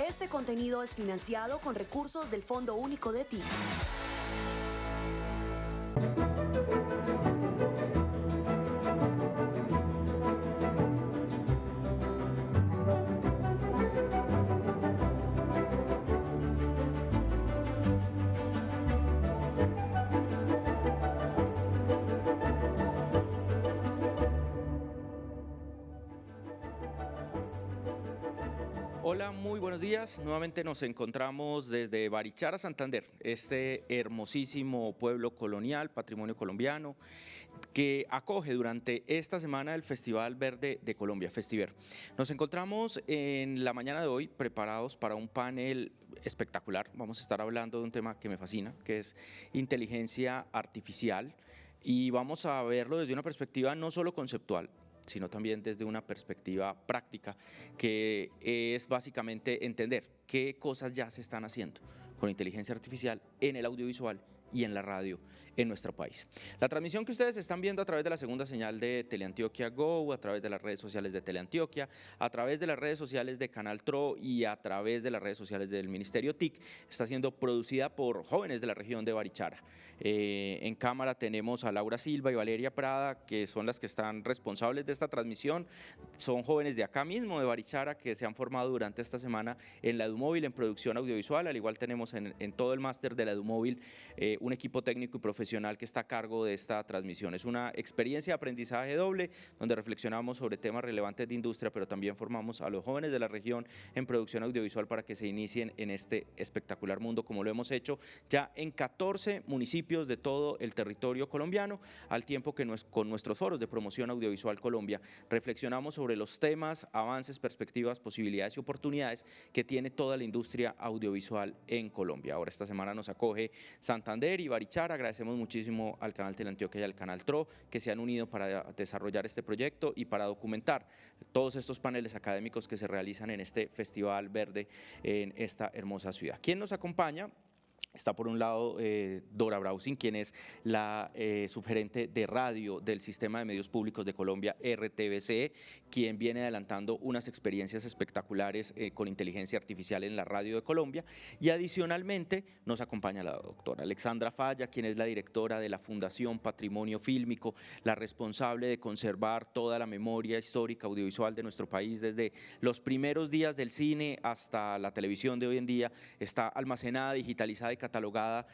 Este contenido es financiado con recursos del Fondo Único de TIC. Hola, muy buenos días. Nuevamente nos encontramos desde Barichara, Santander, este hermosísimo pueblo colonial, patrimonio colombiano, que acoge durante esta semana el Festival Verde de Colombia, Festiver. Nos encontramos en la mañana de hoy preparados para un panel espectacular. Vamos a estar hablando de un tema que me fascina, que es inteligencia artificial, y vamos a verlo desde una perspectiva no solo conceptual, sino también desde una perspectiva práctica, que es básicamente entender qué cosas ya se están haciendo con inteligencia artificial en el audiovisual y en la radio en nuestro país. La transmisión que ustedes están viendo a través de la segunda señal de Teleantioquia Go, a través de las redes sociales de Teleantioquia, a través de las redes sociales de Canal TRO y a través de las redes sociales del Ministerio TIC, está siendo producida por jóvenes de la región de Barichara. En cámara tenemos a Laura Silva y Valeria Prada, que son las que están responsables de esta transmisión. Son jóvenes de acá mismo, de Barichara, que se han formado durante esta semana en la EduMóvil en producción audiovisual. Al igual tenemos en todo el máster de la EduMóvil un equipo técnico y profesional que está a cargo de esta transmisión. Es una experiencia de aprendizaje doble, donde reflexionamos sobre temas relevantes de industria, pero también formamos a los jóvenes de la región en producción audiovisual para que se inicien en este espectacular mundo, como lo hemos hecho ya en 14 municipios de todo el territorio colombiano, al tiempo que con nuestros foros de promoción audiovisual Colombia reflexionamos sobre los temas, avances, perspectivas, posibilidades y oportunidades que tiene toda la industria audiovisual en Colombia. Ahora esta semana nos acoge Santander y Barichara. Agradecemos muchísimo al canal Teleantioquia y al canal TRO que se han unido para desarrollar este proyecto y para documentar todos estos paneles académicos que se realizan en este Festival Verde en esta hermosa ciudad. ¿Quién nos acompaña? Está por un lado Dora Brausin, quien es la subgerente de radio del Sistema de Medios Públicos de Colombia, RTBC, quien viene adelantando unas experiencias espectaculares con inteligencia artificial en la radio de Colombia. Y adicionalmente nos acompaña la doctora Alexandra Falla, quien es la directora de la Fundación Patrimonio Fílmico, la responsable de conservar toda la memoria histórica audiovisual de nuestro país desde los primeros días del cine hasta la televisión de hoy en día. Está almacenada, digitalizada y catalogada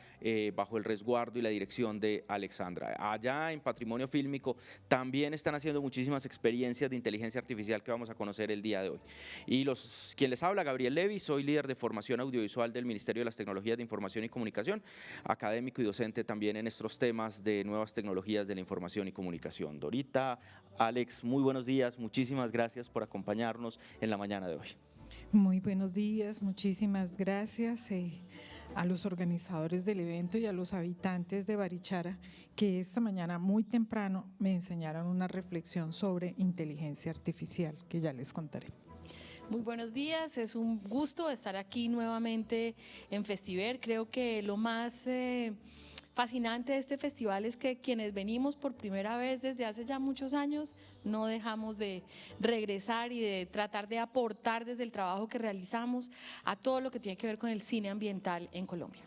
bajo el resguardo y la dirección de Alexandra. Allá en Patrimonio Fílmico también están haciendo muchísimas experiencias de inteligencia artificial que vamos a conocer el día de hoy. Y quien les habla, Gabriel Levy, soy líder de formación audiovisual del Ministerio de las Tecnologías de Información y Comunicación, académico y docente también en estos temas de nuevas tecnologías de la información y comunicación. Dorita, Alex, muy buenos días, muchísimas gracias por acompañarnos en la mañana de hoy. Muy buenos días, muchísimas gracias a los organizadores del evento y a los habitantes de Barichara, que esta mañana muy temprano me enseñaron una reflexión sobre inteligencia artificial, que ya les contaré. Muy buenos días, es un gusto estar aquí nuevamente en Festiver. Creo que lo más fascinante de este festival es que quienes venimos por primera vez desde hace ya muchos años no dejamos de regresar y de tratar de aportar desde el trabajo que realizamos a todo lo que tiene que ver con el cine ambiental en Colombia.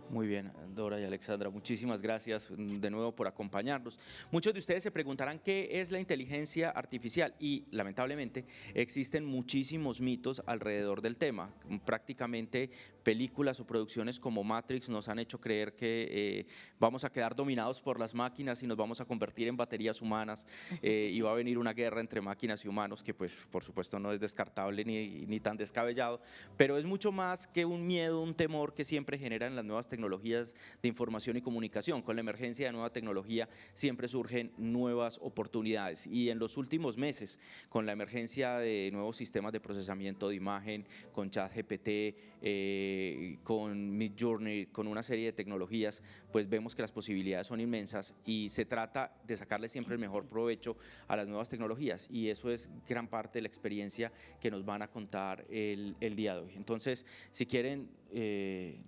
Muy bien, Dora y Alexandra, muchísimas gracias de nuevo por acompañarnos. Muchos de ustedes se preguntarán qué es la inteligencia artificial y lamentablemente existen muchísimos mitos alrededor del tema. Prácticamente películas o producciones como Matrix nos han hecho creer que vamos a quedar dominados por las máquinas y nos vamos a convertir en baterías humanas y va a venir una guerra entre máquinas y humanos que pues por supuesto no es descartable ni tan descabellado, pero es mucho más que un miedo, un temor que siempre generan las nuevas tecnologías de información y comunicación. Con la emergencia de nueva tecnología siempre surgen nuevas oportunidades y en los últimos meses con la emergencia de nuevos sistemas de procesamiento de imagen, con ChatGPT, con Midjourney, con una serie de tecnologías, pues vemos que las posibilidades son inmensas y se trata de sacarle siempre el mejor provecho a las nuevas tecnologías y eso es gran parte de la experiencia que nos van a contar el día de hoy. Entonces, si quieren,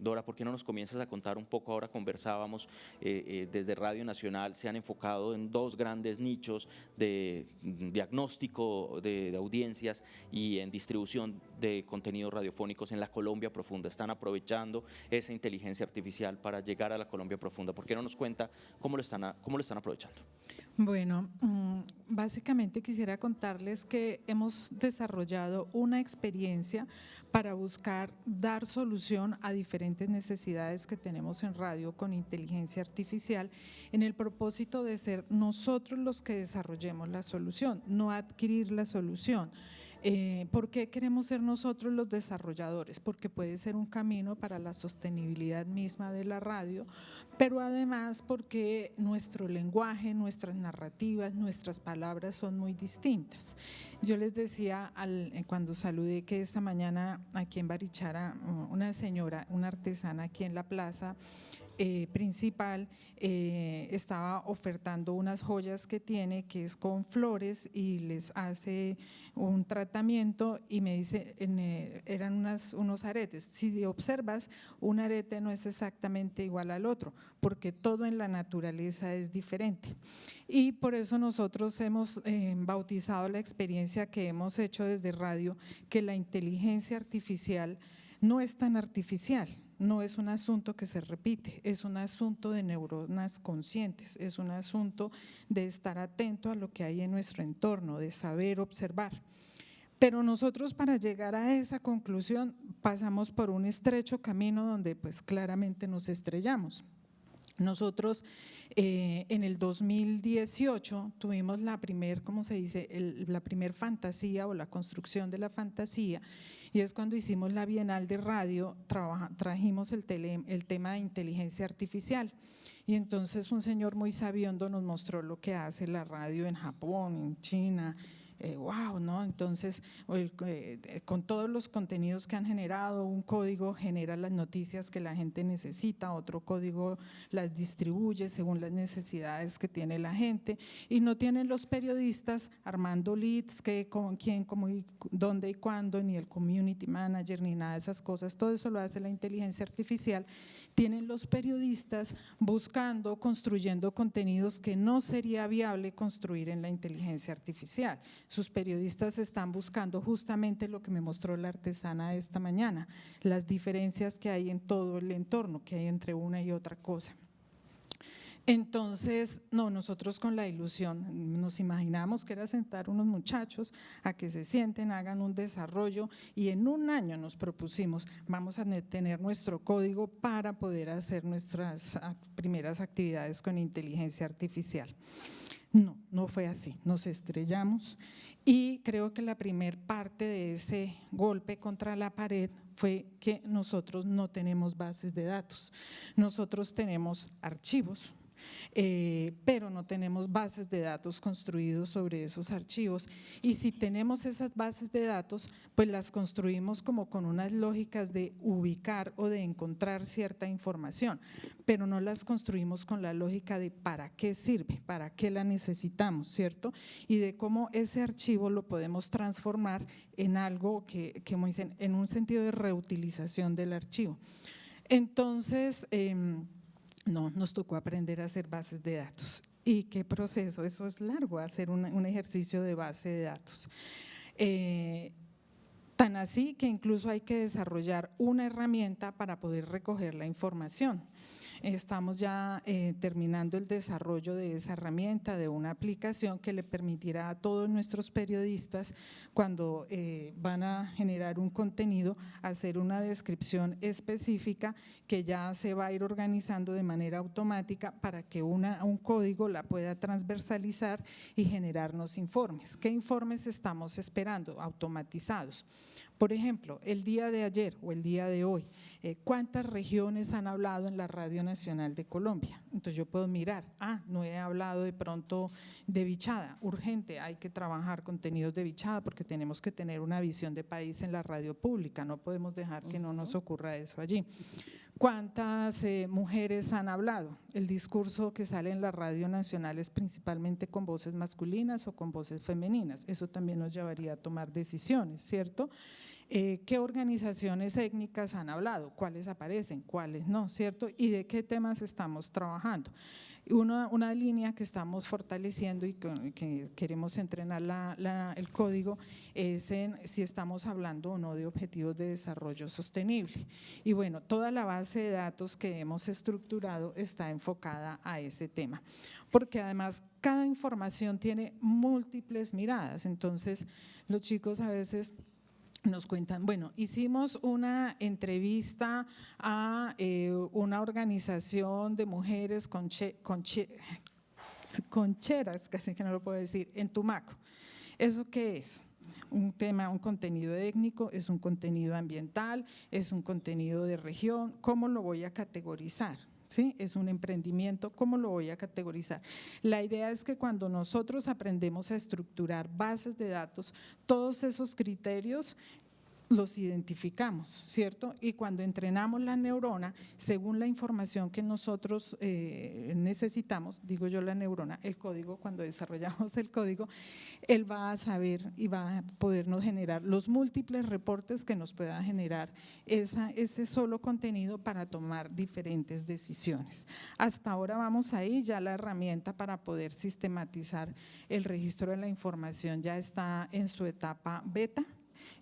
Dora, ¿por qué no nos comienzas a contar un poco? Ahora conversábamos, desde Radio Nacional se han enfocado en dos grandes nichos de diagnóstico de audiencias y en distribución de contenidos radiofónicos en la Colombia profunda. Están aprovechando esa inteligencia artificial para llegar a la Colombia profunda. ¿Por qué no nos cuenta cómo lo están aprovechando? Bueno, básicamente quisiera contarles que hemos desarrollado una experiencia para buscar dar solución a diferentes necesidades que tenemos en radio con inteligencia artificial, en el propósito de ser nosotros los que desarrollemos la solución, no adquirir la solución. ¿Por qué queremos ser nosotros los desarrolladores? Porque puede ser un camino para la sostenibilidad misma de la radio, pero además porque nuestro lenguaje, nuestras narrativas, nuestras palabras son muy distintas. Yo les decía cuando saludé que esta mañana aquí en Barichara una señora, una artesana aquí en la plaza principal, estaba ofertando unas joyas que tiene, que es con flores, y les hace un tratamiento y me dice, eran unos aretes. Si observas, un arete no es exactamente igual al otro, porque todo en la naturaleza es diferente. Y por eso nosotros hemos bautizado la experiencia que hemos hecho desde radio, que la inteligencia artificial no es tan artificial. No es un asunto que se repite, es un asunto de neuronas conscientes, es un asunto de estar atento a lo que hay en nuestro entorno, de saber observar. Pero nosotros, para llegar a esa conclusión, pasamos por un estrecho camino donde pues claramente nos estrellamos. Nosotros en el 2018 tuvimos la primer, ¿cómo se dice?, la primer fantasía o la construcción de la fantasía, y es cuando hicimos la Bienal de Radio, trajimos el tema de inteligencia artificial. Y entonces un señor muy sabiondo nos mostró lo que hace la radio en Japón, en China. Wow, ¿no? Entonces, con todos los contenidos que han generado, un código genera las noticias que la gente necesita, otro código las distribuye según las necesidades que tiene la gente, y no tienen los periodistas armando leads, con quién, cómo, dónde y cuándo, ni el community manager, ni nada de esas cosas. Todo eso lo hace la inteligencia artificial. Tienen los periodistas buscando, construyendo contenidos que no sería viable construir en la inteligencia artificial. Sus periodistas están buscando justamente lo que me mostró la artesana esta mañana, las diferencias que hay en todo el entorno, que hay entre una y otra cosa. Entonces, no, nosotros con la ilusión nos imaginamos que era sentar unos muchachos a que se sienten, hagan un desarrollo, y en un año nos propusimos, vamos a tener nuestro código para poder hacer nuestras primeras actividades con inteligencia artificial. No, no fue así, nos estrellamos, y creo que la primer parte de ese golpe contra la pared fue que nosotros no tenemos bases de datos, nosotros tenemos archivos, pero no tenemos bases de datos construidos sobre esos archivos, y si tenemos esas bases de datos, pues las construimos como con unas lógicas de ubicar o de encontrar cierta información, pero no las construimos con la lógica de para qué sirve, para qué la necesitamos, ¿cierto? Y de cómo ese archivo lo podemos transformar en algo que como dicen, en un sentido de reutilización del archivo. Entonces, no, nos tocó aprender a hacer bases de datos. ¿Y qué proceso? Eso es largo, hacer un ejercicio de base de datos. Tan así que incluso hay que desarrollar una herramienta para poder recoger la información. Estamos ya terminando el desarrollo de esa herramienta, de una aplicación que le permitirá a todos nuestros periodistas, cuando van a generar un contenido, hacer una descripción específica que ya se va a ir organizando de manera automática para que un código la pueda transversalizar y generarnos informes. ¿Qué informes estamos esperando? Automatizados. Por ejemplo, el día de ayer o el día de hoy, ¿cuántas regiones han hablado en la Radio Nacional de Colombia? Entonces yo puedo mirar, no he hablado de pronto de Bichada, urgente, hay que trabajar contenidos de Bichada porque tenemos que tener una visión de país en la radio pública, no podemos dejar que no nos ocurra eso allí. ¿Cuántas mujeres han hablado? El discurso que sale en la Radio Nacional es principalmente con voces masculinas o con voces femeninas, eso también nos llevaría a tomar decisiones, ¿cierto? qué organizaciones étnicas han hablado, cuáles aparecen, cuáles no, ¿cierto? Y de qué temas estamos trabajando. Una línea que estamos fortaleciendo y que queremos entrenar el código es en si estamos hablando o no de objetivos de desarrollo sostenible. Y bueno, toda la base de datos que hemos estructurado está enfocada a ese tema, porque además cada información tiene múltiples miradas, entonces los chicos a veces nos cuentan, bueno, hicimos una entrevista a una organización de mujeres concheras, casi que no lo puedo decir, en Tumaco. ¿Eso qué es? Un tema, un contenido étnico, es un contenido ambiental, es un contenido de región, ¿cómo lo voy a categorizar? ¿Sí? Es un emprendimiento, ¿cómo lo voy a categorizar? La idea es que cuando nosotros aprendemos a estructurar bases de datos, todos esos criterios los identificamos, ¿cierto? Y cuando entrenamos la neurona, según la información que nosotros necesitamos, digo yo la neurona, el código, cuando desarrollamos el código, él va a saber y va a podernos generar los múltiples reportes que nos pueda generar ese solo contenido para tomar diferentes decisiones. Hasta ahora vamos ahí, ya la herramienta para poder sistematizar el registro de la información ya está en su etapa beta,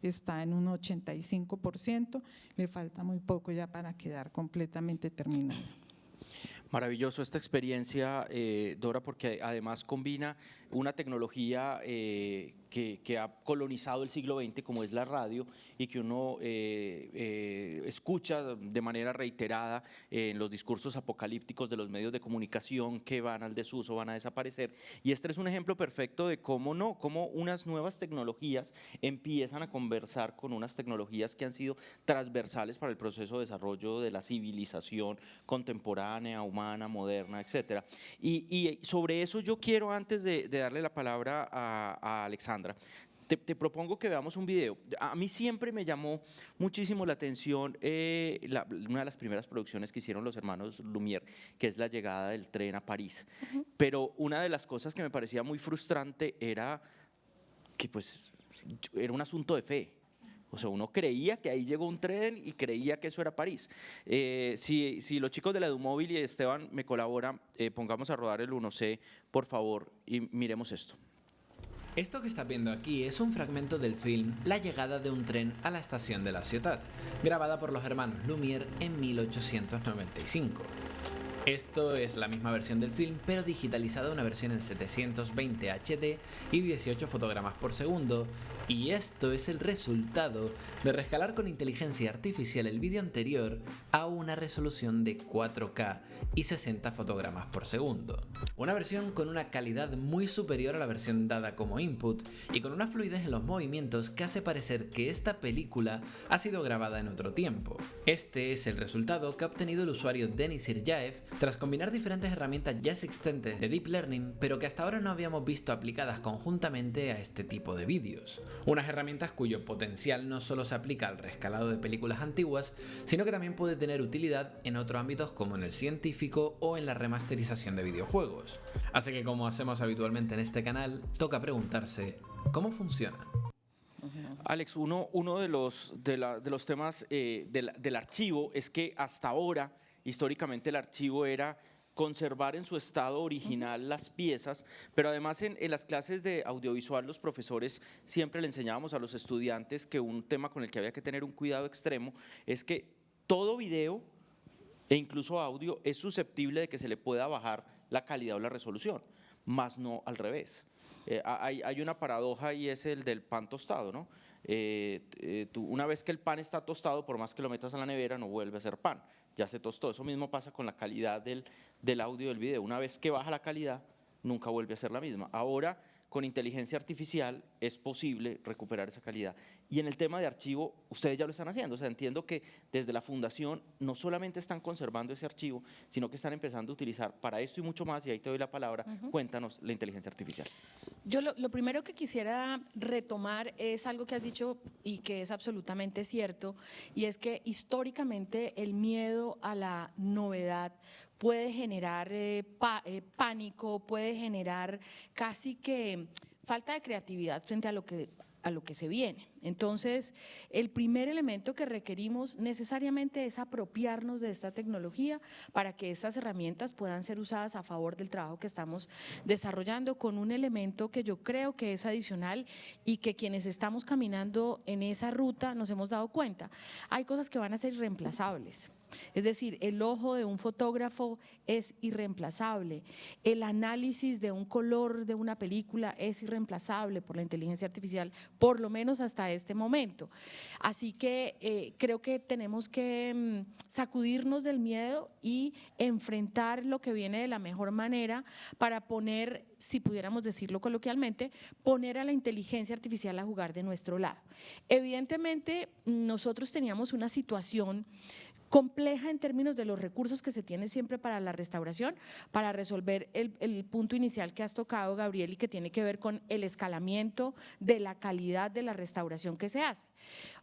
está en un 85%, le falta muy poco ya para quedar completamente terminado. Maravilloso esta experiencia, Dora, porque además combina una tecnología que ha colonizado el siglo XX, como es la radio, y que uno escucha de manera reiterada en los discursos apocalípticos de los medios de comunicación que van al desuso, van a desaparecer. Y este es un ejemplo perfecto de cómo no, cómo unas nuevas tecnologías empiezan a conversar con unas tecnologías que han sido transversales para el proceso de desarrollo de la civilización contemporánea, humana, moderna, etcétera. Y sobre eso yo quiero, antes de darle la palabra a Alexandra, te propongo que veamos un video. A mí siempre me llamó muchísimo la atención una de las primeras producciones que hicieron los hermanos Lumière, que es La llegada del tren a París. Pero una de las cosas que me parecía muy frustrante era que pues era un asunto de fe. O sea, uno creía que ahí llegó un tren y creía que eso era París. Si los chicos de la EduMóvil y Esteban me colaboran, pongamos a rodar el 1C, por favor, y miremos esto. Esto que estás viendo aquí es un fragmento del film La llegada de un tren a la estación de la ciudad, grabada por los hermanos Lumière en 1895. Esto es la misma versión del film, pero digitalizada, una versión en 720 HD y 18 fotogramas por segundo, y esto es el resultado de rescalar con inteligencia artificial el vídeo anterior a una resolución de 4K y 60 fotogramas por segundo. Una versión con una calidad muy superior a la versión dada como input y con una fluidez en los movimientos que hace parecer que esta película ha sido grabada en otro tiempo. Este es el resultado que ha obtenido el usuario Denis Iryaev tras combinar diferentes herramientas ya existentes de Deep Learning, pero que hasta ahora no habíamos visto aplicadas conjuntamente a este tipo de vídeos. Unas herramientas cuyo potencial no solo se aplica al rescalado de películas antiguas, sino que también puede tener utilidad en otros ámbitos como en el científico o en la remasterización de videojuegos. Así que, como hacemos habitualmente en este canal, toca preguntarse ¿cómo funciona? Alex, uno de los temas del archivo es que hasta ahora, históricamente, el archivo era conservar en su estado original las piezas, pero además en las clases de audiovisual los profesores siempre le enseñábamos a los estudiantes que un tema con el que había que tener un cuidado extremo es que todo video e incluso audio es susceptible de que se le pueda bajar la calidad o la resolución, más no al revés. Hay una paradoja y es el del pan tostado, ¿no? Una vez que el pan está tostado, por más que lo metas a la nevera, no vuelve a ser pan, ya se tostó. Eso mismo pasa con la calidad del audio y del video. Una vez que baja la calidad, nunca vuelve a ser la misma. Ahora, con inteligencia artificial es posible recuperar esa calidad. Y en el tema de archivo, ustedes ya lo están haciendo. O sea, entiendo que desde la fundación no solamente están conservando ese archivo, sino que están empezando a utilizar para esto y mucho más, y ahí te doy la palabra, cuéntanos la inteligencia artificial. Yo lo primero que quisiera retomar es algo que has dicho y que es absolutamente cierto, y es que históricamente el miedo a la novedad puede generar pánico, puede generar casi que falta de creatividad frente a lo que se viene. Entonces, el primer elemento que requerimos necesariamente es apropiarnos de esta tecnología para que estas herramientas puedan ser usadas a favor del trabajo que estamos desarrollando, con un elemento que yo creo que es adicional y que quienes estamos caminando en esa ruta nos hemos dado cuenta. Hay cosas que van a ser irreemplazables. Es decir, el ojo de un fotógrafo es irreemplazable, el análisis de un color de una película es irreemplazable por la inteligencia artificial, por lo menos hasta este momento. Así que creo que tenemos que sacudirnos del miedo y enfrentar lo que viene de la mejor manera para poner, si pudiéramos decirlo coloquialmente, poner a la inteligencia artificial a jugar de nuestro lado. Evidentemente, nosotros teníamos una situación compleja en términos de los recursos que se tiene siempre para la restauración, para resolver el punto inicial que has tocado, Gabriel, y que tiene que ver con el escalamiento de la calidad de la restauración que se hace.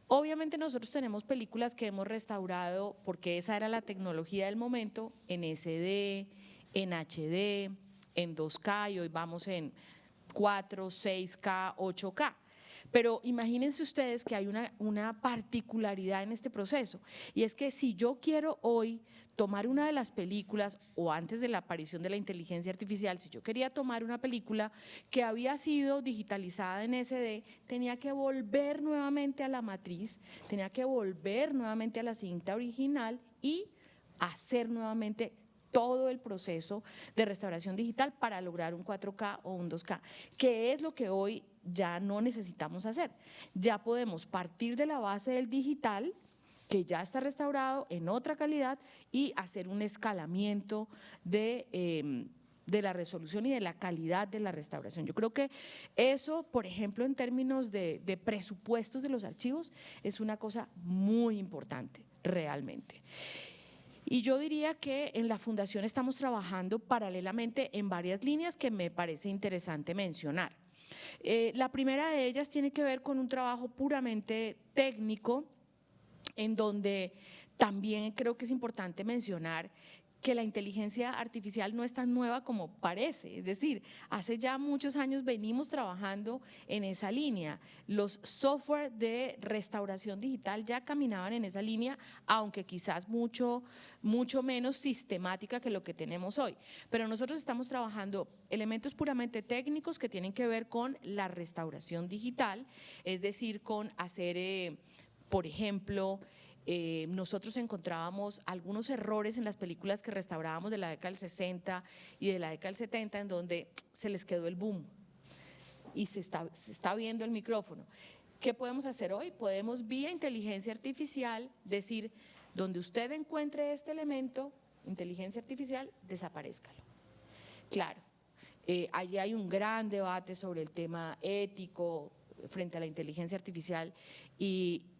Obviamente nosotros tenemos películas que hemos restaurado, porque esa era la tecnología del momento, en SD, en HD, en 2K, y hoy vamos en 4, 6K, 8K. Pero imagínense ustedes que hay una particularidad en este proceso, y es que si yo quiero hoy tomar una de las películas, o antes de la aparición de la inteligencia artificial, si yo quería tomar una película que había sido digitalizada en SD, tenía que volver nuevamente a la matriz, tenía que volver nuevamente a la cinta original y hacer nuevamente todo el proceso de restauración digital para lograr un 4K o un 2K, que es lo que hoy ya no necesitamos hacer. Ya podemos partir de la base del digital, que ya está restaurado en otra calidad, y hacer un escalamiento de la resolución y de la calidad de la restauración. Yo creo que eso, por ejemplo, en términos de presupuestos de los archivos, es una cosa muy importante, realmente. Y yo diría que en la Fundación estamos trabajando paralelamente en varias líneas que me parece interesante mencionar. La primera de ellas tiene que ver con un trabajo puramente técnico, en donde también creo que es importante mencionar que la inteligencia artificial no es tan nueva como parece, es decir, hace ya muchos años venimos trabajando en esa línea. Los software de restauración digital ya caminaban en esa línea, aunque quizás mucho menos sistemática que lo que tenemos hoy. Pero nosotros estamos trabajando elementos puramente técnicos que tienen que ver con la restauración digital, es decir, con hacer, por ejemplo, nosotros encontrábamos algunos errores en las películas que restaurábamos de la década del 60 y de la década del 70, en donde se les quedó el boom y se está viendo el micrófono. ¿Qué podemos hacer hoy? Podemos, vía inteligencia artificial, decir, donde usted encuentre este elemento, inteligencia artificial, desaparézcalo. Claro, allí hay un gran debate sobre el tema ético frente a la inteligencia artificial,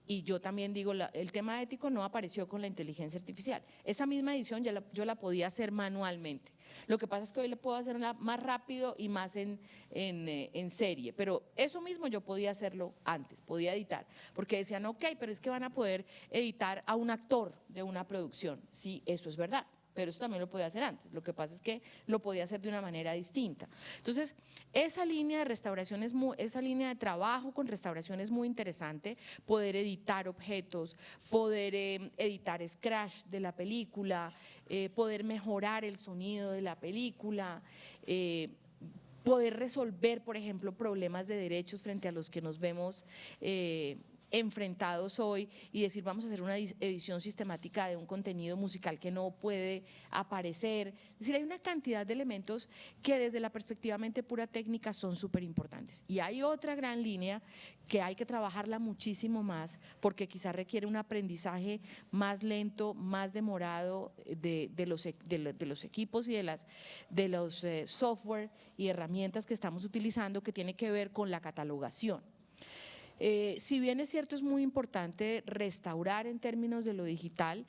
y yo también digo, el tema ético no apareció con la inteligencia artificial. Esa misma edición yo la podía hacer manualmente. Lo que pasa es que hoy le puedo hacer más rápido y más en serie, pero eso mismo yo podía hacerlo antes, podía editar, porque decían, ok, pero es que van a poder editar a un actor de una producción. Sí, eso es verdad, pero eso también lo podía hacer antes. Lo que pasa es que lo podía hacer de una manera distinta. Entonces, esa línea de restauración esa línea de trabajo con restauración es muy interesante, poder editar objetos, poder editar scratch de la película, poder mejorar el sonido de la película, poder resolver, por ejemplo, problemas de derechos frente a los que nos vemos enfrentados hoy, y decir, vamos a hacer una edición sistemática de un contenido musical que no puede aparecer. Es decir, hay una cantidad de elementos que desde la perspectiva pura técnica son súper importantes. Y hay otra gran línea que hay que trabajarla muchísimo más, porque quizás requiere un aprendizaje más lento, más demorado de los equipos y de los software y herramientas que estamos utilizando, que tiene que ver con la catalogación. Si bien es cierto, es muy importante restaurar en términos de lo digital,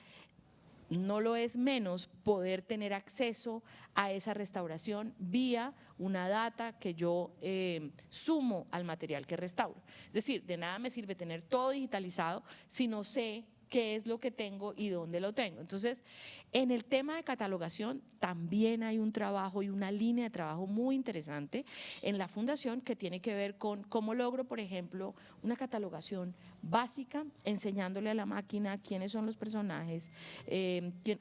no lo es menos poder tener acceso a esa restauración vía una data que yo sumo al material que restauro. Es decir, de nada me sirve tener todo digitalizado si no sé qué es lo que tengo y dónde lo tengo. Entonces, en el tema de catalogación también hay un trabajo y una línea de trabajo muy interesante en la Fundación que tiene que ver con cómo logro, por ejemplo, una catalogación básica, enseñándole a la máquina quiénes son los personajes,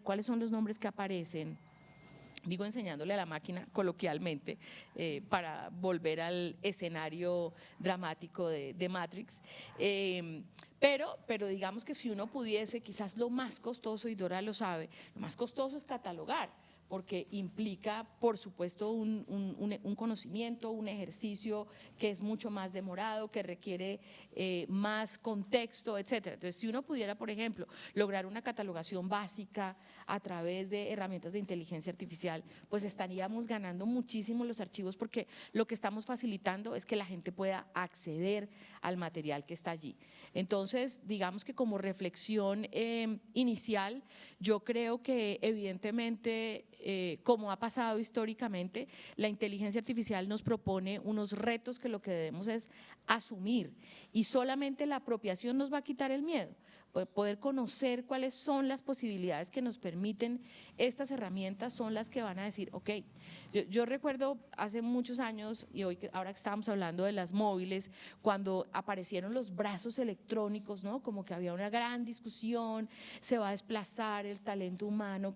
cuáles son los nombres que aparecen. Digo enseñándole a la máquina coloquialmente para volver al escenario dramático de Matrix. Pero digamos que si uno pudiese, quizás lo más costoso, y Dora lo sabe, lo más costoso es catalogar, porque implica, por supuesto, un conocimiento, un ejercicio que es mucho más demorado, que requiere más contexto, etcétera. Entonces, si uno pudiera, por ejemplo, lograr una catalogación básica a través de herramientas de inteligencia artificial, pues estaríamos ganando muchísimo los archivos, porque lo que estamos facilitando es que la gente pueda acceder al material que está allí. Entonces, digamos que como reflexión inicial, yo creo que evidentemente, como ha pasado históricamente, la inteligencia artificial nos propone unos retos que lo que debemos es asumir, y solamente la apropiación nos va a quitar el miedo. Poder conocer cuáles son las posibilidades que nos permiten estas herramientas son las que van a decir, ok, yo recuerdo hace muchos años, y ahora que estábamos hablando de las móviles, cuando aparecieron los brazos electrónicos, ¿no? Como que había una gran discusión, se va a desplazar el talento humano,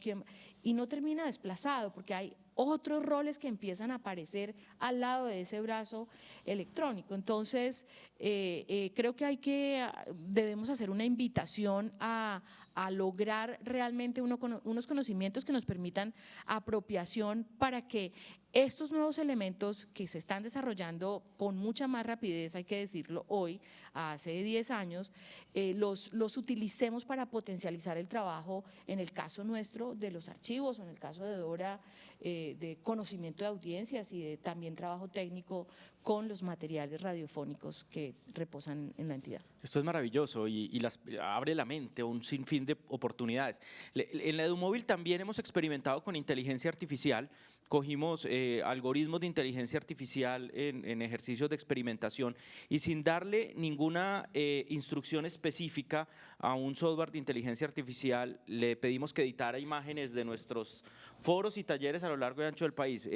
y no termina desplazado, porque hay otros roles que empiezan a aparecer al lado de ese brazo electrónico. Entonces, creo que debemos hacer una invitación a lograr realmente unos conocimientos que nos permitan apropiación, para que estos nuevos elementos que se están desarrollando con mucha más rapidez, hay que decirlo hoy, hace 10 años, los utilicemos para potencializar el trabajo, en el caso nuestro de los archivos, o en el caso de Dora, de conocimiento de audiencias y de también trabajo técnico con los materiales radiofónicos que reposan en la entidad. Esto es maravilloso y abre la mente a un sinfín de oportunidades. En la EduMóvil también hemos experimentado con inteligencia artificial. Cogimos algoritmos de inteligencia artificial en ejercicios de experimentación, y sin darle ninguna instrucción específica a un software de inteligencia artificial, le pedimos que editara imágenes de nuestros foros y talleres a lo largo y ancho del país.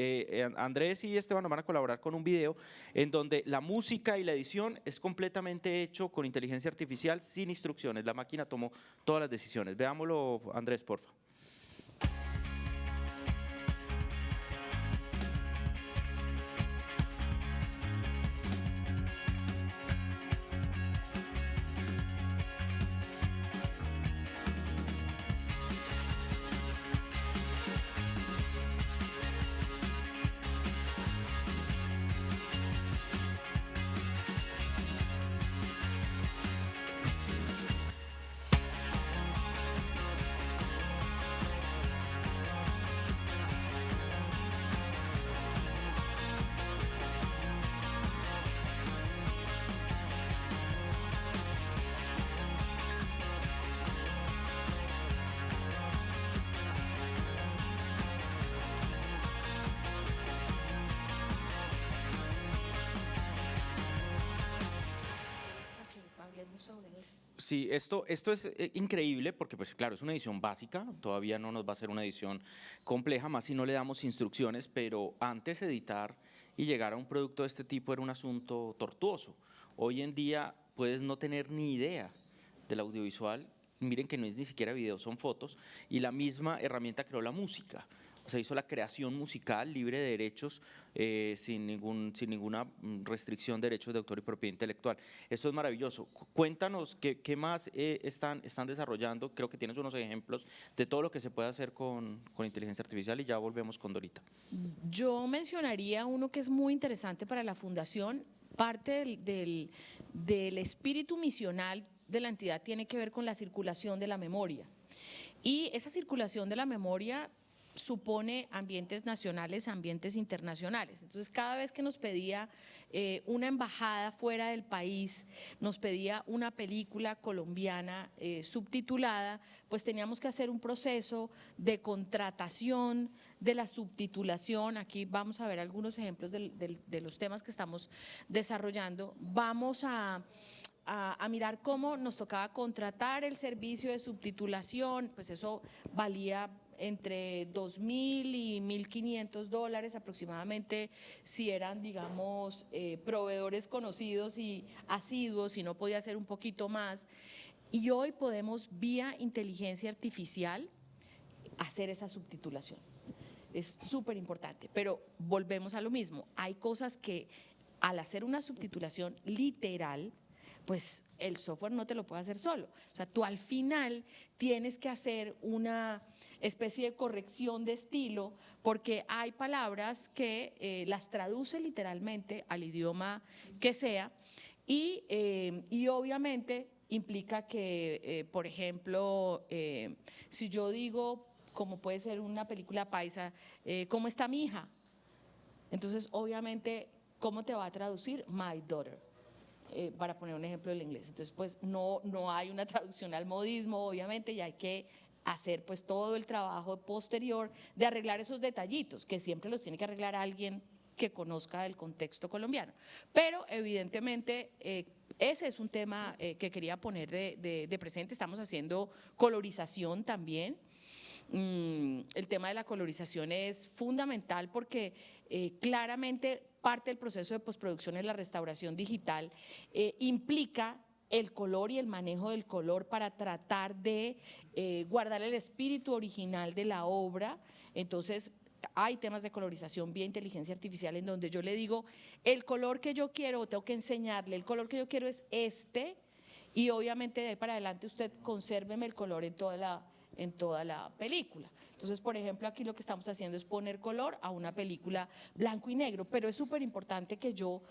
Andrés y Esteban nos van a colaborar con un video en donde la música y la edición es completamente hecho con inteligencia artificial, sin instrucciones. La máquina tomó todas las decisiones. Veámoslo, Andrés, porfa. Sí, esto es increíble, porque pues claro, es una edición básica, todavía no nos va a ser una edición compleja, más si no le damos instrucciones, pero antes editar y llegar a un producto de este tipo era un asunto tortuoso. Hoy en día puedes no tener ni idea del audiovisual, miren que no es ni siquiera video, son fotos, y la misma herramienta creó la música. O sea, hizo la creación musical libre de derechos, sin ninguna restricción de derechos de autor y propiedad intelectual. Esto es maravilloso. Cuéntanos qué más están desarrollando. Creo que tienes unos ejemplos de todo lo que se puede hacer con inteligencia artificial, y ya volvemos con Dorita. Yo mencionaría uno que es muy interesante para la Fundación. Parte del espíritu misional de la entidad tiene que ver con la circulación de la memoria. Y esa circulación de la memoria supone ambientes nacionales, ambientes internacionales. Entonces, cada vez que nos pedía una embajada fuera del país, nos pedía una película colombiana subtitulada, pues teníamos que hacer un proceso de contratación de la subtitulación. Aquí vamos a ver algunos ejemplos de los temas que estamos desarrollando. Vamos a a mirar cómo nos tocaba contratar el servicio de subtitulación, pues eso valía entre $2.000 y $1.500 aproximadamente, si eran, digamos, proveedores conocidos y asiduos, si no podía ser un poquito más. Y hoy podemos, vía inteligencia artificial, hacer esa subtitulación. Es súper importante, pero volvemos a lo mismo. Hay cosas que al hacer una subtitulación literal, pues el software no te lo puede hacer solo. O sea, tú al final tienes que hacer una especie de corrección de estilo, porque hay palabras que las traduce literalmente al idioma que sea y obviamente implica que, por ejemplo, si yo digo, como puede ser una película paisa, ¿cómo está mi hija? Entonces, obviamente, ¿cómo te va a traducir? My daughter. Para poner un ejemplo del inglés. Entonces, pues no hay una traducción al modismo, obviamente, y hay que hacer pues todo el trabajo posterior de arreglar esos detallitos, que siempre los tiene que arreglar alguien que conozca del contexto colombiano. Pero evidentemente ese es un tema que quería poner de presente. Estamos haciendo colorización también. El tema de la colorización es fundamental porque claramente parte del proceso de postproducción en la restauración digital implica el color y el manejo del color para tratar de guardar el espíritu original de la obra. Entonces, hay temas de colorización vía inteligencia artificial en donde yo le digo, el color que yo quiero, tengo que enseñarle, el color que yo quiero es este, y obviamente de ahí para adelante usted consérveme el color en toda la película. Entonces, por ejemplo, aquí lo que estamos haciendo es poner color a una película blanco y negro, pero es súper importante que yo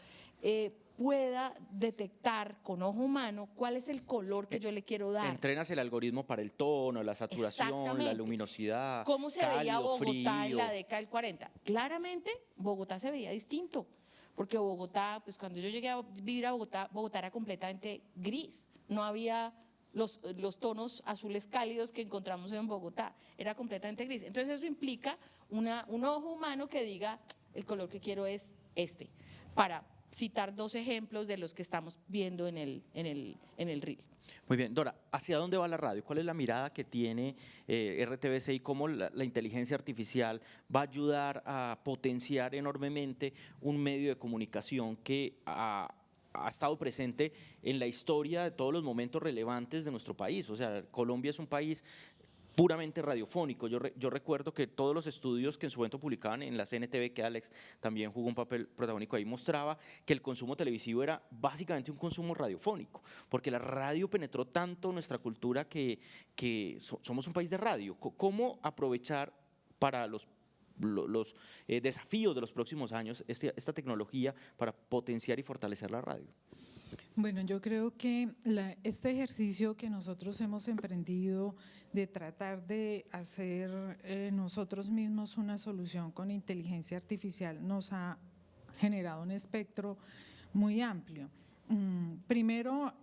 pueda detectar con ojo humano cuál es el color que yo le quiero dar. Entrenas el algoritmo para el tono, la saturación, la luminosidad. ¿Cómo se veía Bogotá en la década del 40? Claramente, Bogotá se veía distinto, porque Bogotá, pues cuando yo llegué a vivir a Bogotá, Bogotá era completamente gris, no había los tonos azules cálidos que encontramos en Bogotá, era completamente gris. Entonces eso implica un ojo humano que diga, el color que quiero es este, para citar dos ejemplos de los que estamos viendo en el reel. Muy bien, Dora, ¿hacia dónde va la radio? ¿Cuál es la mirada que tiene RTBC y cómo la inteligencia artificial va a ayudar a potenciar enormemente un medio de comunicación que ha estado presente en la historia de todos los momentos relevantes de nuestro país? O sea, Colombia es un país puramente radiofónico. Yo recuerdo que todos los estudios que en su momento publicaban en la CNTV, que Alex también jugó un papel protagónico ahí, mostraba que el consumo televisivo era básicamente un consumo radiofónico, porque la radio penetró tanto nuestra cultura que somos un país de radio. ¿Cómo aprovechar para los desafíos de los próximos años esta tecnología para potenciar y fortalecer la radio? Bueno, yo creo que este ejercicio que nosotros hemos emprendido de tratar de hacer nosotros mismos una solución con inteligencia artificial nos ha generado un espectro muy amplio. Primero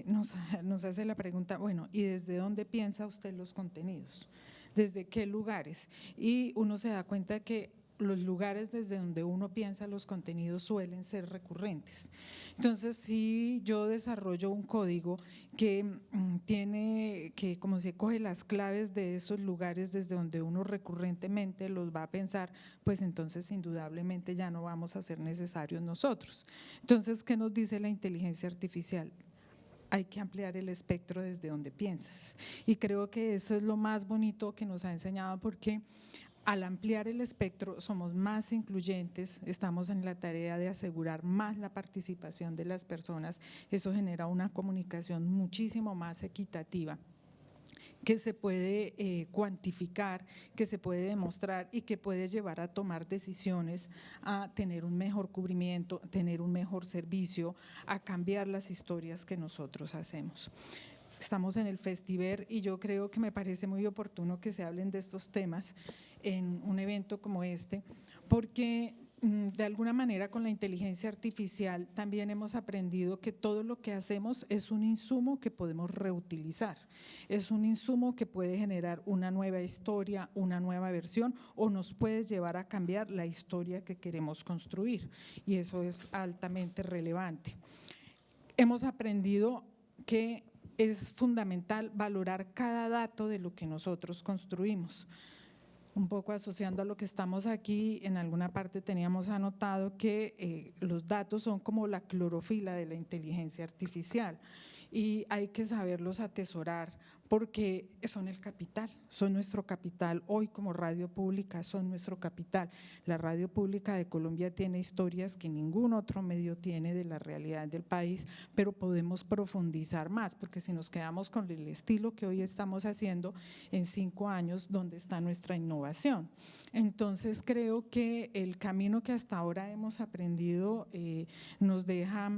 nos hace la pregunta, bueno, ¿y desde dónde piensa usted los contenidos? ¿Desde qué lugares? Y uno se da cuenta que los lugares desde donde uno piensa los contenidos suelen ser recurrentes. Entonces, si yo desarrollo un código que como se coge las claves de esos lugares desde donde uno recurrentemente los va a pensar, pues entonces indudablemente ya no vamos a ser necesarios nosotros. Entonces, ¿qué nos dice la inteligencia artificial? Hay que ampliar el espectro desde donde piensas. Y creo que eso es lo más bonito que nos ha enseñado, porque al ampliar el espectro somos más incluyentes, estamos en la tarea de asegurar más la participación de las personas. Eso genera una comunicación muchísimo más equitativa, que se puede cuantificar, que se puede demostrar y que puede llevar a tomar decisiones, a tener un mejor cubrimiento, tener un mejor servicio, a cambiar las historias que nosotros hacemos. Estamos en el Festiver y yo creo que me parece muy oportuno que se hablen de estos temas en un evento como este, porque de alguna manera con la inteligencia artificial también hemos aprendido que todo lo que hacemos es un insumo que podemos reutilizar, es un insumo que puede generar una nueva historia, una nueva versión, o nos puede llevar a cambiar la historia que queremos construir, y eso es altamente relevante. hemos aprendido que es fundamental valorar cada dato de lo que nosotros construimos. Un poco asociando a lo que estamos aquí, en alguna parte teníamos anotado que los datos son como la clorofila de la inteligencia artificial y hay que saberlos atesorar porque son el capital, son nuestro capital. Hoy como radio pública son nuestro capital. La radio pública de Colombia tiene historias que ningún otro medio tiene de la realidad del país, pero podemos profundizar más, porque si nos quedamos con el estilo que hoy estamos haciendo, en 5 años, ¿dónde está nuestra innovación? Entonces creo que el camino que hasta ahora hemos aprendido nos deja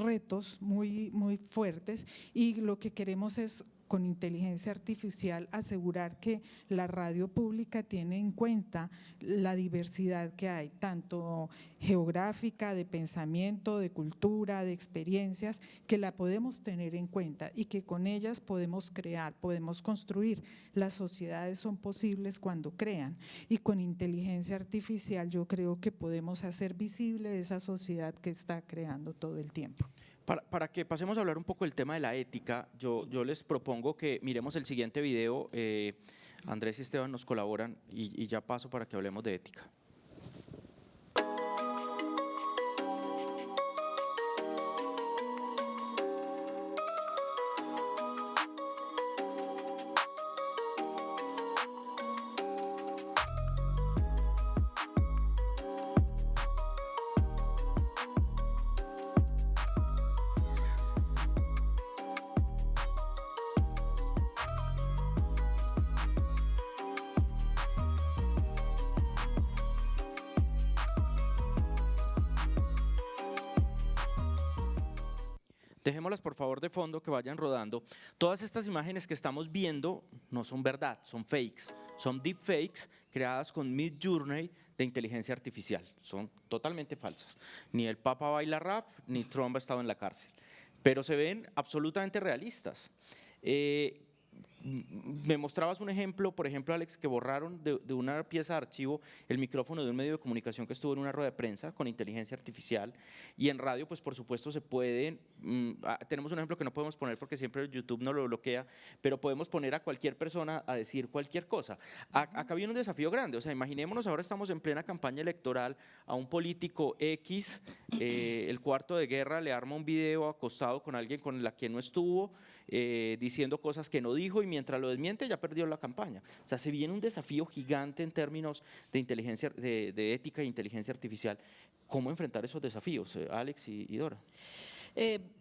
retos muy fuertes y lo que queremos es con inteligencia artificial asegurar que la radio pública tiene en cuenta la diversidad que hay, tanto geográfica, de pensamiento, de cultura, de experiencias, que la podemos tener en cuenta y que con ellas podemos crear, podemos construir. Las sociedades son posibles cuando crean y con inteligencia artificial yo creo que podemos hacer visible esa sociedad que está creando todo el tiempo. Para que pasemos a hablar un poco del tema de la ética, yo les propongo que miremos el siguiente video. Andrés y Esteban nos colaboran y ya paso para que hablemos de ética. Dejémoslas por favor de fondo, que vayan rodando. Todas estas imágenes que estamos viendo no son verdad, son fakes, son deepfakes creadas con Midjourney de inteligencia artificial. Son totalmente falsas. Ni el Papa baila rap, ni Trump ha estado en la cárcel, pero se ven absolutamente realistas. Me mostrabas un ejemplo, por ejemplo, Alex, que borraron de una pieza de archivo el micrófono de un medio de comunicación que estuvo en una rueda de prensa con inteligencia artificial, y en radio, pues por supuesto se pueden, tenemos un ejemplo que no podemos poner porque siempre YouTube no lo bloquea, pero podemos poner a cualquier persona a decir cualquier cosa. Acá viene un desafío grande, o sea, imaginémonos, ahora estamos en plena campaña electoral, a un político X, el cuarto de guerra le arma un video acostado con alguien con la que no estuvo, diciendo cosas que no dijo, y mientras lo desmiente ya perdió la campaña. O sea, se viene un desafío gigante en términos de inteligencia, de ética e inteligencia artificial. ¿Cómo enfrentar esos desafíos, Alex y Dora?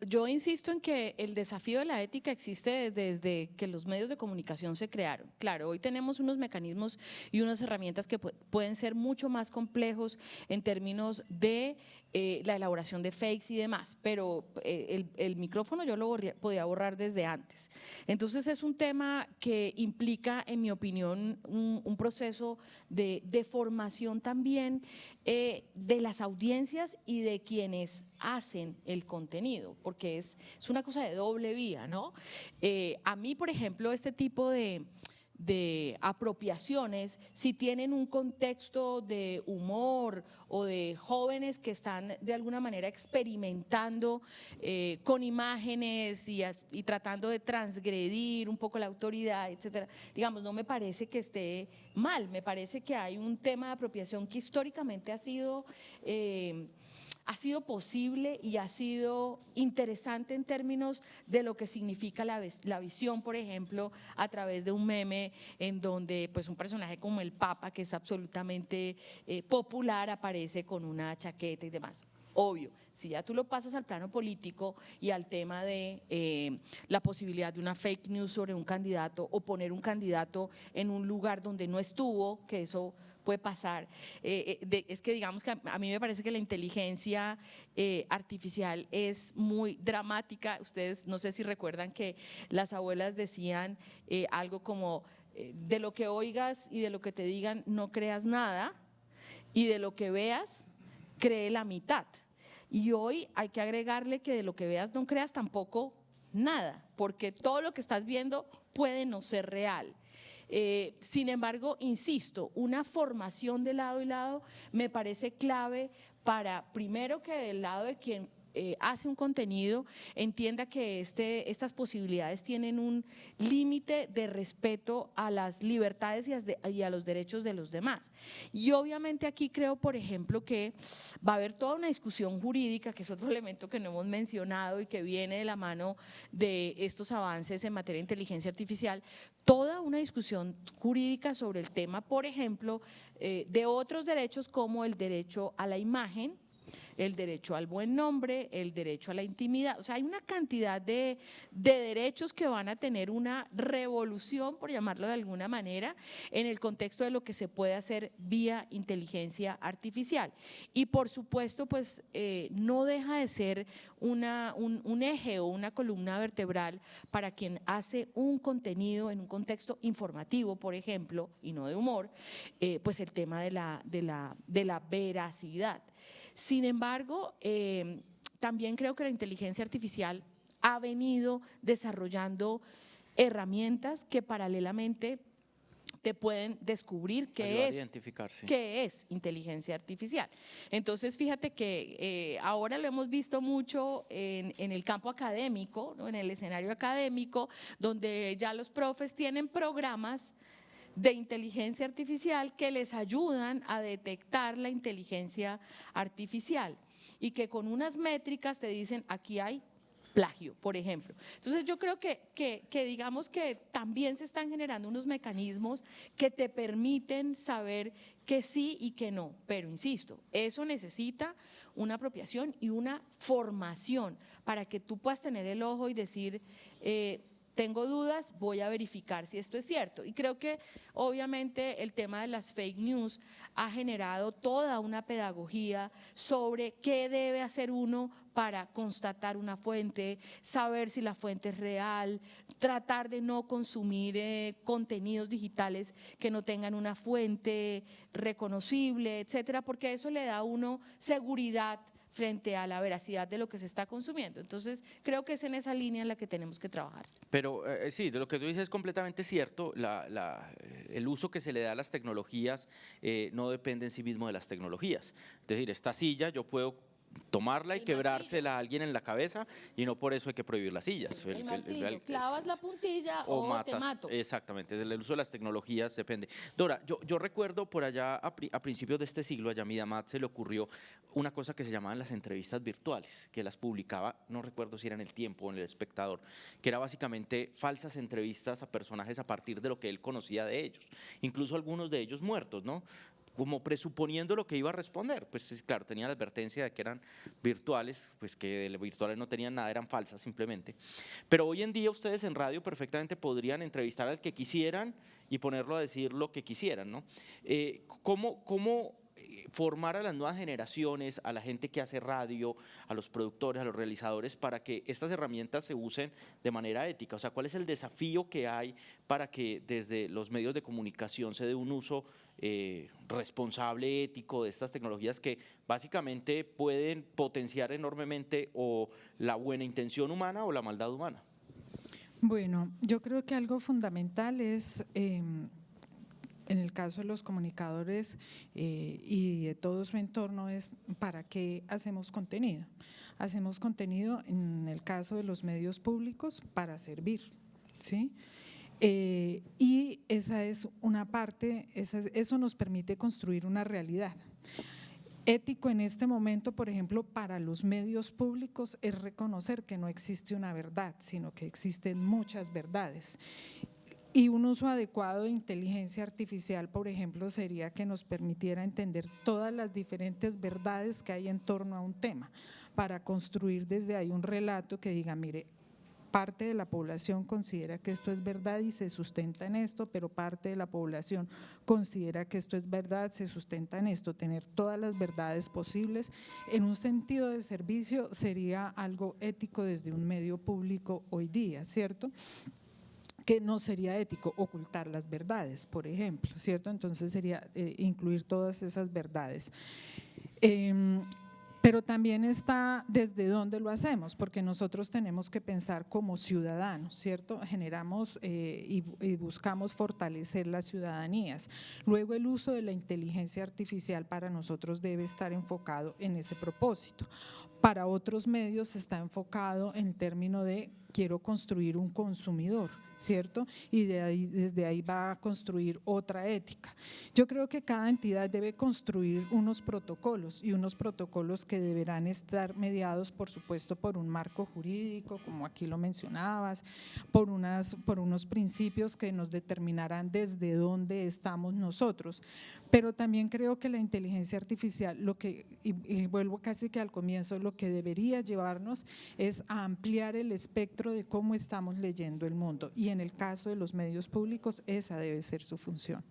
Yo insisto en que el desafío de la ética existe desde que los medios de comunicación se crearon. Claro, hoy tenemos unos mecanismos y unas herramientas que pueden ser mucho más complejos en términos de la elaboración de fakes y demás, pero el micrófono yo lo podía borrar desde antes. Entonces es un tema que implica, en mi opinión, un proceso de formación también de las audiencias y de quienes hacen el contenido, porque es una cosa de doble vía, ¿no? A mí, por ejemplo, este tipo de apropiaciones, si tienen un contexto de humor o de jóvenes que están de alguna manera experimentando con imágenes y tratando de transgredir un poco la autoridad, etcétera, digamos, no me parece que esté mal, me parece que hay un tema de apropiación que históricamente ha sido posible y ha sido interesante en términos de lo que significa la visión, por ejemplo, a través de un meme en donde pues un personaje como el Papa, que es absolutamente popular, aparece con una chaqueta y demás. Obvio, si ya tú lo pasas al plano político y al tema de la posibilidad de una fake news sobre un candidato o poner un candidato en un lugar donde no estuvo, que eso puede pasar, es que digamos que a mí me parece que la inteligencia artificial es muy dramática. Ustedes no sé si recuerdan que las abuelas decían algo como de lo que oigas y de lo que te digan no creas nada, y de lo que veas cree la mitad. Y hoy hay que agregarle que de lo que veas no creas tampoco nada, porque todo lo que estás viendo puede no ser real. Sin embargo, insisto, una formación de lado y lado me parece clave para, primero, que del lado de quien hace un contenido, entienda que estas posibilidades tienen un límite de respeto a las libertades y a los derechos de los demás. Y obviamente aquí creo, por ejemplo, que va a haber toda una discusión jurídica, que es otro elemento que no hemos mencionado y que viene de la mano de estos avances en materia de inteligencia artificial, toda una discusión jurídica sobre el tema, por ejemplo, de otros derechos como el derecho a la imagen, el derecho al buen nombre, el derecho a la intimidad. O sea, hay una cantidad de derechos que van a tener una revolución, por llamarlo de alguna manera, en el contexto de lo que se puede hacer vía inteligencia artificial. Y por supuesto, pues no deja de ser un eje o una columna vertebral para quien hace un contenido en un contexto informativo, por ejemplo, y no de humor, pues el tema de la veracidad. Sin embargo, también creo que la inteligencia artificial ha venido desarrollando herramientas que paralelamente te pueden descubrir qué es inteligencia artificial. Entonces, fíjate que ahora lo hemos visto mucho en el campo académico, ¿no? En el escenario académico, donde ya los profes tienen programas de inteligencia artificial que les ayudan a detectar la inteligencia artificial y que con unas métricas te dicen aquí hay plagio, por ejemplo. Entonces yo creo que digamos que también se están generando unos mecanismos que te permiten saber que sí y que no, pero insisto, eso necesita una apropiación y una formación para que tú puedas tener el ojo y decir tengo dudas, voy a verificar si esto es cierto. Y creo que obviamente el tema de las fake news ha generado toda una pedagogía sobre qué debe hacer uno para constatar una fuente, saber si la fuente es real, tratar de no consumir contenidos digitales que no tengan una fuente reconocible, etcétera, porque eso le da a uno seguridad frente a la veracidad de lo que se está consumiendo. Entonces, creo que es en esa línea en la que tenemos que trabajar. Pero sí, de lo que tú dices es completamente cierto. El uso que se le da a las tecnologías no depende en sí mismo de las tecnologías. Es decir, esta silla yo puedo tomarla y quebrársela a alguien en la cabeza y no por eso hay que prohibir las sillas. El martillo, clavas la puntilla o matas, te mato. Exactamente, el uso de las tecnologías depende. Dora, yo recuerdo por allá a principios de este siglo, a Yamida Amat se le ocurrió una cosa que se llamaban las entrevistas virtuales, que las publicaba, no recuerdo si era en El Tiempo o en El Espectador, que era básicamente falsas entrevistas a personajes a partir de lo que él conocía de ellos, incluso algunos de ellos muertos, ¿no? Como presuponiendo lo que iba a responder, pues claro, tenía la advertencia de que eran virtuales, pues que de virtuales no tenían nada, eran falsas simplemente. Pero hoy en día ustedes en radio perfectamente podrían entrevistar al que quisieran y ponerlo a decir lo que quisieran, ¿no? ¿Cómo formar a las nuevas generaciones, a la gente que hace radio, a los productores, a los realizadores, para que estas herramientas se usen de manera ética? O sea, ¿cuál es el desafío que hay para que desde los medios de comunicación se dé un uso responsable, ético de estas tecnologías que básicamente pueden potenciar enormemente o la buena intención humana o la maldad humana? Bueno, yo creo que algo fundamental es, en el caso de los comunicadores y de todo su entorno, es para qué hacemos contenido. Hacemos contenido, en el caso de los medios públicos, para servir, ¿sí? Y esa es una parte, eso nos permite construir una realidad. Ético en este momento, por ejemplo, para los medios públicos es reconocer que no existe una verdad, sino que existen muchas verdades. Y un uso adecuado de inteligencia artificial, por ejemplo, sería que nos permitiera entender todas las diferentes verdades que hay en torno a un tema, para construir desde ahí un relato que diga, mire, parte de la población considera que esto es verdad y se sustenta en esto, pero parte de la población considera que esto es verdad, se sustenta en esto. Tener todas las verdades posibles en un sentido de servicio sería algo ético desde un medio público hoy día, ¿cierto? Que no sería ético ocultar las verdades, por ejemplo, ¿cierto? Entonces sería incluir todas esas verdades. Pero también está desde dónde lo hacemos, porque nosotros tenemos que pensar como ciudadanos, ¿cierto? Generamos y buscamos fortalecer las ciudadanías. Luego el uso de la inteligencia artificial para nosotros debe estar enfocado en ese propósito. Para otros medios está enfocado en términos de quiero construir un consumidor, ¿cierto? Y desde ahí va a construir otra ética. Yo creo que cada entidad debe construir unos protocolos y unos protocolos que deberán estar mediados, por supuesto, por un marco jurídico, como aquí lo mencionabas, por unos principios que nos determinarán desde dónde estamos nosotros. Pero también creo que la inteligencia artificial, y vuelvo casi que al comienzo, lo que debería llevarnos es a ampliar el espectro de cómo estamos leyendo el mundo. Y en el caso de los medios públicos, esa debe ser su función.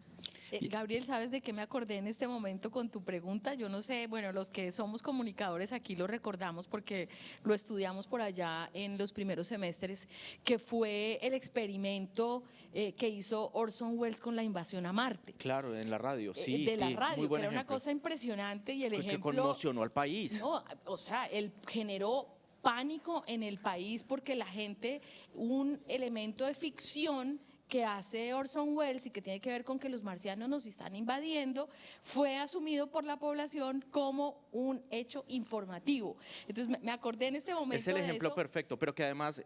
Gabriel, ¿sabes de qué me acordé en este momento con tu pregunta? Yo no sé, bueno, los que somos comunicadores aquí lo recordamos porque lo estudiamos por allá en los primeros semestres, que fue el experimento que hizo Orson Welles con la invasión a Marte. Claro, en la radio, sí. De la radio, muy buen que era una ejemplo. cosa impresionante y el Que ejemplo… conmocionó al país. No, o sea, él generó pánico en el país porque la gente, un elemento de ficción que hace Orson Welles y que tiene que ver con que los marcianos nos están invadiendo, fue asumido por la población como un hecho informativo. Entonces me acordé en este momento es el ejemplo perfecto, pero que además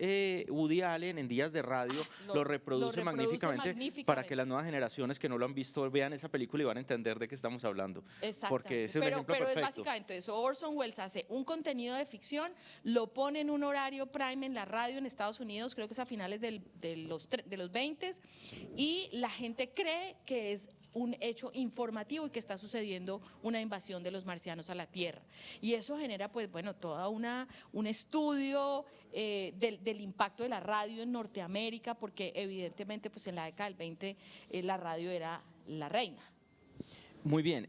Woody Allen en Días de Radio lo reproduce magníficamente para que las nuevas generaciones que no lo han visto vean esa película y van a entender de qué estamos hablando. Porque es un ejemplo perfecto. Es básicamente eso. Orson Welles hace un contenido de ficción, lo pone en un horario prime en la radio en Estados Unidos, creo que es a finales de los 20, y la gente cree que es un hecho informativo y que está sucediendo una invasión de los marcianos a la Tierra. Y eso genera, pues bueno, todo un estudio del impacto de la radio en Norteamérica, porque evidentemente pues en la década del 20 la radio era la reina. Muy bien,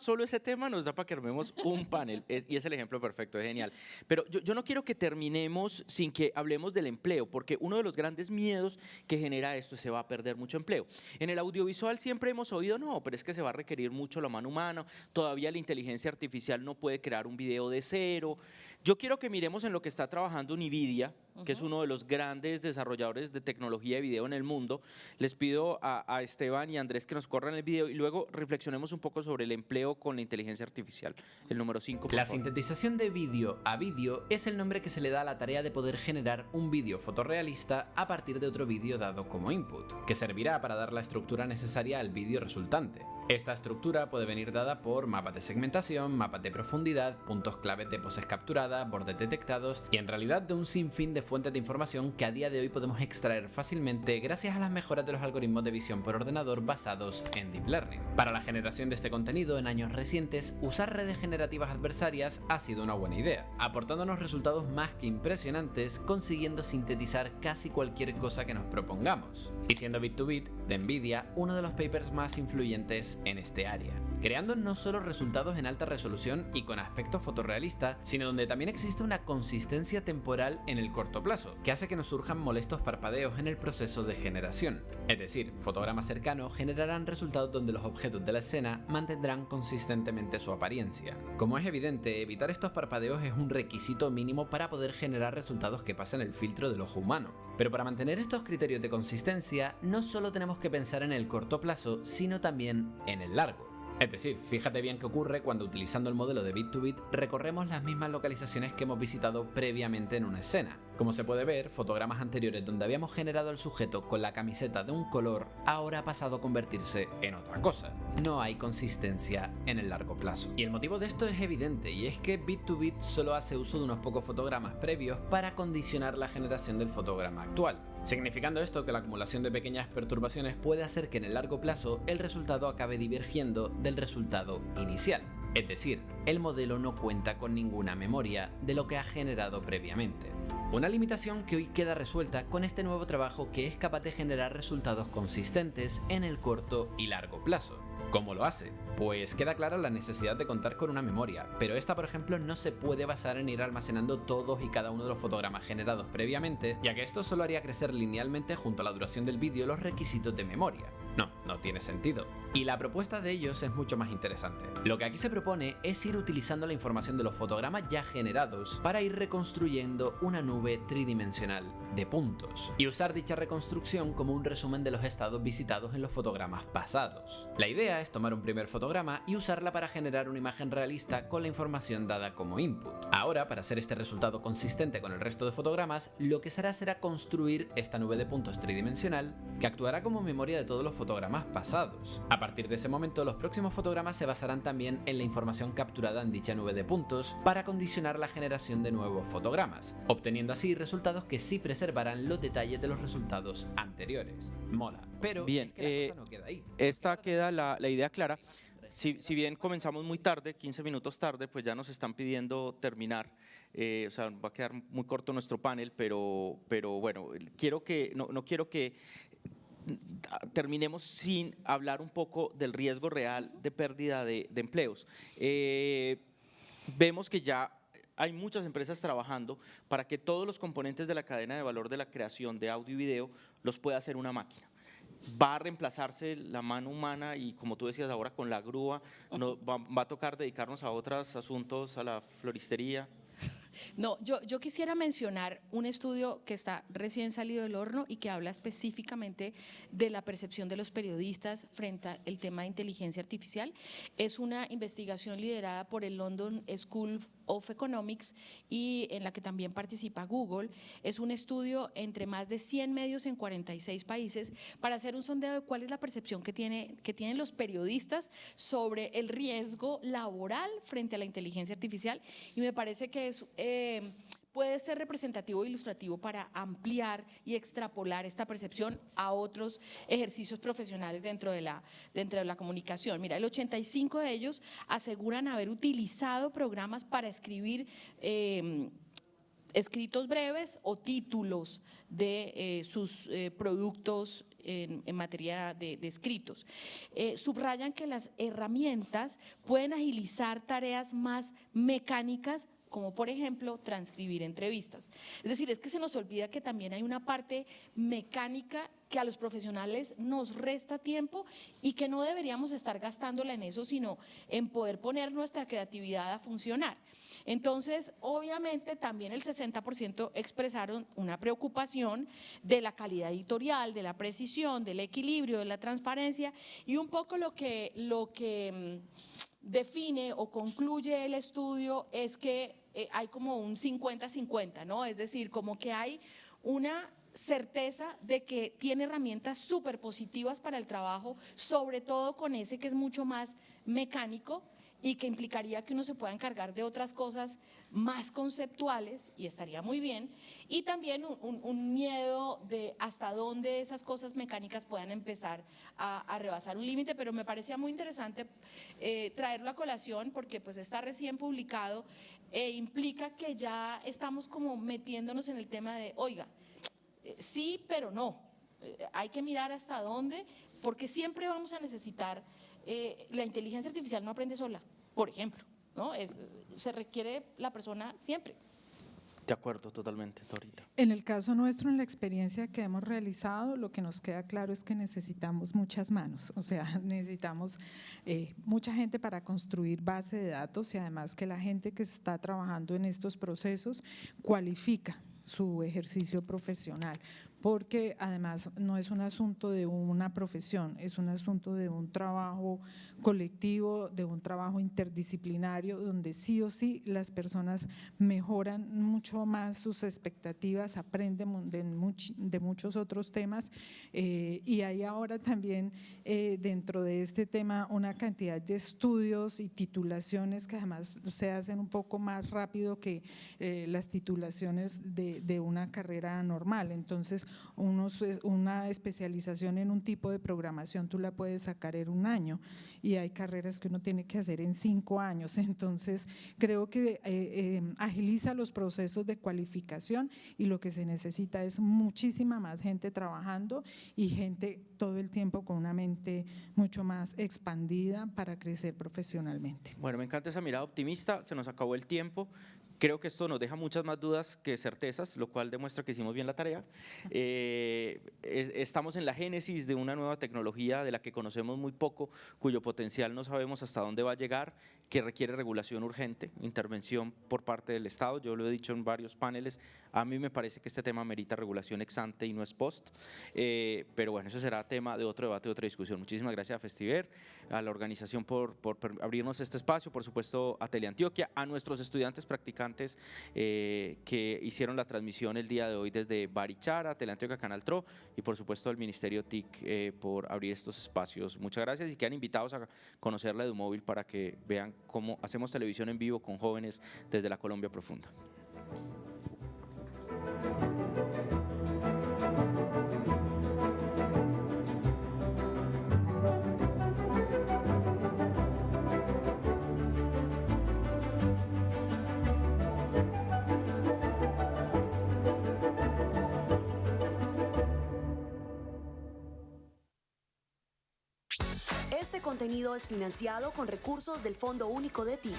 solo ese tema nos da para que armemos un panel y es el ejemplo perfecto, es genial. Pero yo no quiero que terminemos sin que hablemos del empleo, porque uno de los grandes miedos que genera esto es que se va a perder mucho empleo. En el audiovisual siempre hemos oído, no, pero es que se va a requerir mucho la mano humana, todavía la inteligencia artificial no puede crear un video de cero. Yo quiero que miremos en lo que está trabajando NVIDIA, que es uno de los grandes desarrolladores de tecnología de video en el mundo. Les pido a Esteban y a Andrés que nos corran el video y luego reflexionemos un poco sobre el empleo con la inteligencia artificial. El número 5, por La favor. sintetización de vídeo a vídeo es el nombre que se le da a la tarea de poder generar un vídeo fotorrealista a partir de otro vídeo dado como input, que servirá para dar la estructura necesaria al vídeo resultante. Esta estructura puede venir dada por mapas de segmentación, mapas de profundidad, puntos claves de poses capturadas, bordes detectados y en realidad de un sinfín de fuentes de información que a día de hoy podemos extraer fácilmente gracias a las mejoras de los algoritmos de visión por ordenador basados en Deep Learning. Para la generación de este contenido en años recientes, usar redes generativas adversarias ha sido una buena idea, aportándonos resultados más que impresionantes, consiguiendo sintetizar casi cualquier cosa que nos propongamos. Y siendo Bit2Bit, de NVIDIA, uno de los papers más influyentes en este área, creando no solo resultados en alta resolución y con aspecto fotorrealista, sino donde también existe una consistencia temporal en el corto plazo, que hace que nos surjan molestos parpadeos en el proceso de generación. Es decir, fotogramas cercanos generarán resultados donde los objetos de la escena mantendrán consistentemente su apariencia. Como es evidente, evitar estos parpadeos es un requisito mínimo para poder generar resultados que pasen el filtro del ojo humano. Pero para mantener estos criterios de consistencia, no solo tenemos que pensar en el corto plazo, sino también en el largo. Es decir, fíjate bien qué ocurre cuando utilizando el modelo de Bit2Bit recorremos las mismas localizaciones que hemos visitado previamente en una escena. Como se puede ver, fotogramas anteriores donde habíamos generado al sujeto con la camiseta de un color ahora ha pasado a convertirse en otra cosa. No hay consistencia en el largo plazo. Y el motivo de esto es evidente, y es que Bit2Bit solo hace uso de unos pocos fotogramas previos para condicionar la generación del fotograma actual. Significando esto que la acumulación de pequeñas perturbaciones puede hacer que en el largo plazo el resultado acabe divergiendo del resultado inicial. Es decir, el modelo no cuenta con ninguna memoria de lo que ha generado previamente. Una limitación que hoy queda resuelta con este nuevo trabajo que es capaz de generar resultados consistentes en el corto y largo plazo. ¿Cómo lo hace? Pues queda clara la necesidad de contar con una memoria, pero esta por ejemplo no se puede basar en ir almacenando todos y cada uno de los fotogramas generados previamente, ya que esto solo haría crecer linealmente junto a la duración del vídeo los requisitos de memoria. No tiene sentido. Y la propuesta de ellos es mucho más interesante. Lo que aquí se propone es ir utilizando la información de los fotogramas ya generados para ir reconstruyendo una nube tridimensional de puntos y usar dicha reconstrucción como un resumen de los estados visitados en los fotogramas pasados. La idea es tomar un primer fotograma y usarla para generar una imagen realista con la información dada como input. Ahora, para hacer este resultado consistente con el resto de fotogramas, lo que se hará será construir esta nube de puntos tridimensional que actuará como memoria de todos los fotogramas pasados. A partir de ese momento, los próximos fotogramas se basarán también en la información capturada en dicha nube de puntos para condicionar la generación de nuevos fotogramas, obteniendo así resultados que sí preservarán los detalles de los resultados anteriores. Mola, pero Bien, es que la cosa no queda ahí. esta queda la idea clara. Si bien comenzamos muy tarde, 15 minutos tarde, pues ya nos están pidiendo terminar. O sea, va a quedar muy corto nuestro panel, pero bueno, no quiero que terminemos sin hablar un poco del riesgo real de pérdida de empleos. Vemos que ya hay muchas empresas trabajando para que todos los componentes de la cadena de valor de la creación de audio y video los pueda hacer una máquina. Va a reemplazarse la mano humana y, como tú decías ahora, con la grúa, va a tocar dedicarnos a otros asuntos, a la floristería. No, yo quisiera mencionar un estudio que está recién salido del horno y que habla específicamente de la percepción de los periodistas frente al tema de inteligencia artificial. Es una investigación liderada por el London School of Economics y en la que también participa Google. Es un estudio entre más de 100 medios en 46 países para hacer un sondeo de cuál es la percepción que tienen los periodistas sobre el riesgo laboral frente a la inteligencia artificial, y me parece que puede ser representativo e ilustrativo para ampliar y extrapolar esta percepción a otros ejercicios profesionales dentro de la comunicación. Mira, el 85% de ellos aseguran haber utilizado programas para escribir escritos breves o títulos de sus productos en materia de escritos. Subrayan que las herramientas pueden agilizar tareas más mecánicas, como por ejemplo transcribir entrevistas. Es decir, es que se nos olvida que también hay una parte mecánica que a los profesionales nos resta tiempo y que no deberíamos estar gastándola en eso, sino en poder poner nuestra creatividad a funcionar. Entonces, obviamente, también el 60% expresaron una preocupación de la calidad editorial, de la precisión, del equilibrio, de la transparencia, y un poco lo que define o concluye el estudio es que hay como un 50-50, ¿no? Es decir, como que hay una certeza de que tiene herramientas súper positivas para el trabajo, sobre todo con ese que es mucho más mecánico y que implicaría que uno se pueda encargar de otras cosas más conceptuales, y estaría muy bien, y también un miedo de hasta dónde esas cosas mecánicas puedan empezar a rebasar un límite. Pero me parecía muy interesante traerlo a colación porque pues está recién publicado e implica que ya estamos como metiéndonos en el tema de, oiga, sí, pero no, hay que mirar hasta dónde, porque siempre vamos a necesitar. La inteligencia artificial no aprende sola, por ejemplo, ¿no? Se requiere la persona siempre. De acuerdo, totalmente, Dorita. En el caso nuestro, en la experiencia que hemos realizado, lo que nos queda claro es que necesitamos muchas manos, o sea, necesitamos mucha gente para construir base de datos, y además que la gente que está trabajando en estos procesos cualifica su ejercicio profesional, porque además no es un asunto de una profesión, es un asunto de un trabajo colectivo, de un trabajo interdisciplinario, donde sí o sí las personas mejoran mucho más sus expectativas, aprenden de muchos otros temas, y hay ahora también dentro de este tema una cantidad de estudios y titulaciones que además se hacen un poco más rápido que las titulaciones de una carrera normal. Entonces, una especialización en un tipo de programación tú la puedes sacar en 1 año, y hay carreras que uno tiene que hacer en 5 años. Entonces, creo que agiliza los procesos de cualificación, y lo que se necesita es muchísima más gente trabajando y gente todo el tiempo con una mente mucho más expandida para crecer profesionalmente. Bueno, me encanta esa mirada optimista. Se nos acabó el tiempo. Creo que esto nos deja muchas más dudas que certezas, lo cual demuestra que hicimos bien la tarea. Estamos en la génesis de una nueva tecnología de la que conocemos muy poco, cuyo potencial no sabemos hasta dónde va a llegar, que requiere regulación urgente, intervención por parte del Estado. Yo lo he dicho en varios paneles, a mí me parece que este tema merita regulación ex ante y no ex post, pero bueno, eso será tema de otro debate, de otra discusión. Muchísimas gracias a Festiver, a la organización por abrirnos este espacio, por supuesto a Teleantioquia, a nuestros estudiantes practicantes que hicieron la transmisión el día de hoy desde Barichara, Teleantioquia, Canal Tro, y por supuesto al Ministerio TIC por abrir estos espacios. Muchas gracias y quedan invitados a conocer la EduMóvil para que vean cómo hacemos televisión en vivo con jóvenes desde la Colombia profunda. Este contenido es financiado con recursos del Fondo Único de TIC.